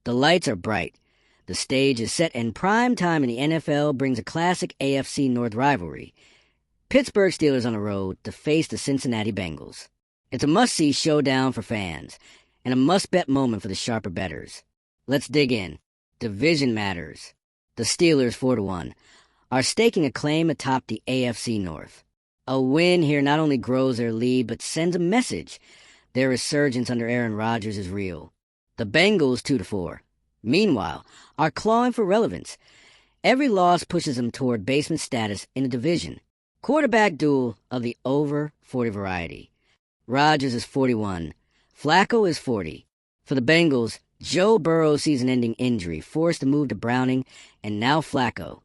The lights are bright. The stage is set, and prime time in the NFL brings a classic AFC North rivalry. Pittsburgh Steelers on the road to face the Cincinnati Bengals. It's a must-see showdown for fans, and a must-bet moment for the sharper bettors. Let's dig in. Division matters. The Steelers, 4-1, are staking a claim atop the AFC North. A win here not only grows their lead, but sends a message. Their resurgence under Aaron Rodgers is real. The Bengals, 2-4, meanwhile, are clawing for relevance. Every loss pushes them toward basement status in the division. Quarterback duel of the over 40 variety. Rodgers is 41. Flacco is 40. For the Bengals, Joe Burrow's season-ending injury forced a move to Browning, and now Flacco.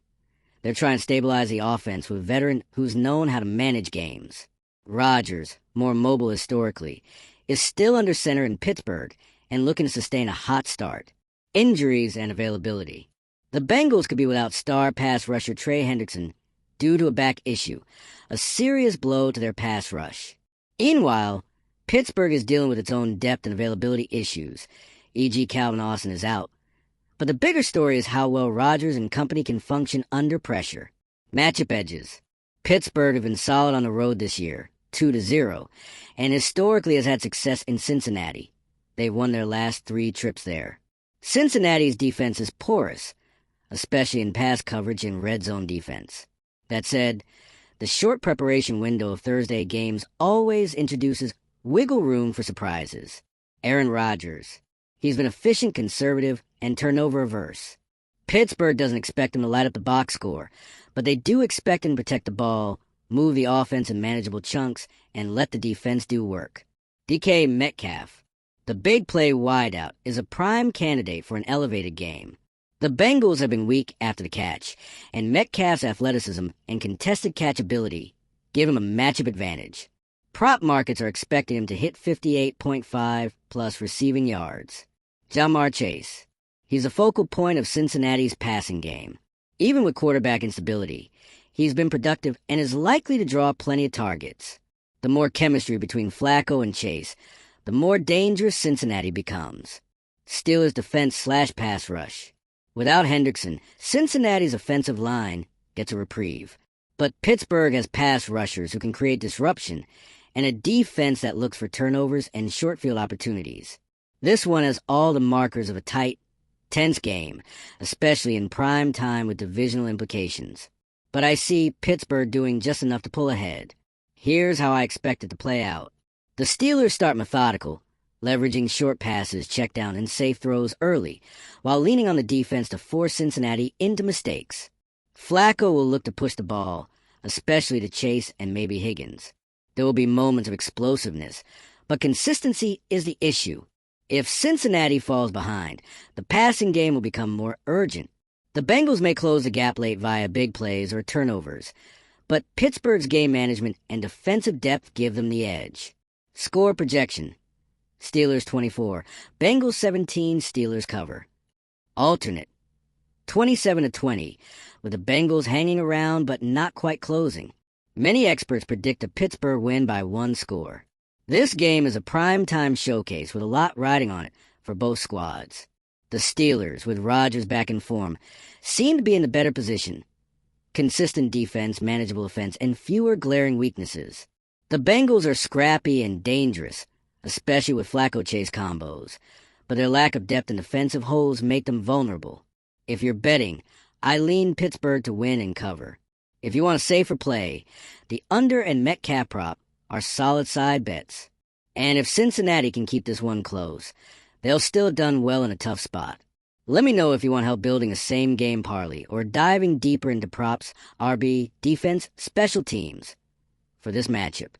They're trying to stabilize the offense with a veteran who's known how to manage games. Rodgers, more mobile historically, is still under center in Pittsburgh and looking to sustain a hot start. Injuries and availability. The Bengals could be without star pass rusher Trey Hendrickson due to a back issue, a serious blow to their pass rush. Meanwhile, Pittsburgh is dealing with its own depth and availability issues, e.g. Calvin Austin is out. But the bigger story is how well Rodgers and company can function under pressure. Matchup edges. Pittsburgh have been solid on the road this year, 2-0, and historically has had success in Cincinnati. They've won their last 3 trips there. Cincinnati's defense is porous, especially in pass coverage and red zone defense. That said, the short preparation window of Thursday games always introduces wiggle room for surprises. Aaron Rodgers. He's been efficient, conservative, and turnover averse. Pittsburgh doesn't expect him to light up the box score, but they do expect him to protect the ball, move the offense in manageable chunks, and let the defense do work. DK Metcalf. The big play wideout is a prime candidate for an elevated game. The Bengals have been weak after the catch, and Metcalf's athleticism and contested catchability give him a matchup advantage. Prop markets are expecting him to hit 58.5 plus receiving yards. Ja'Marr Chase. He's a focal point of Cincinnati's passing game. Even with quarterback instability, he's been productive and is likely to draw plenty of targets. The more chemistry between Flacco and Chase, the more dangerous Cincinnati becomes. Steelers' defense/pass rush. Without Hendrickson, Cincinnati's offensive line gets a reprieve. But Pittsburgh has pass rushers who can create disruption and a defense that looks for turnovers and short field opportunities. This one has all the markers of a tight, tense game, especially in prime time with divisional implications. But I see Pittsburgh doing just enough to pull ahead. Here's how I expect it to play out. The Steelers start methodical, leveraging short passes, check down, and safe throws early, while leaning on the defense to force Cincinnati into mistakes. Flacco will look to push the ball, especially to Chase and maybe Higgins. There will be moments of explosiveness, but consistency is the issue. If Cincinnati falls behind, the passing game will become more urgent. The Bengals may close the gap late via big plays or turnovers, but Pittsburgh's game management and defensive depth give them the edge. Score projection. Steelers 24, Bengals 17, Steelers cover. Alternate. 27-20, with the Bengals hanging around but not quite closing. Many experts predict a Pittsburgh win by 1 score. This game is a prime-time showcase with a lot riding on it for both squads. The Steelers, with Rodgers back in form, seem to be in the better position. Consistent defense, manageable offense, and fewer glaring weaknesses. The Bengals are scrappy and dangerous, especially with Flacco-Chase combos, but their lack of depth and defensive holes make them vulnerable. If you're betting, I lean Pittsburgh to win and cover. If you want a safer play, the under and Metcalf prop are solid side bets. And if Cincinnati can keep this one close, they'll still have done well in a tough spot. Let me know if you want help building a same-game parlay or diving deeper into props, RB, defense, special teams for this matchup.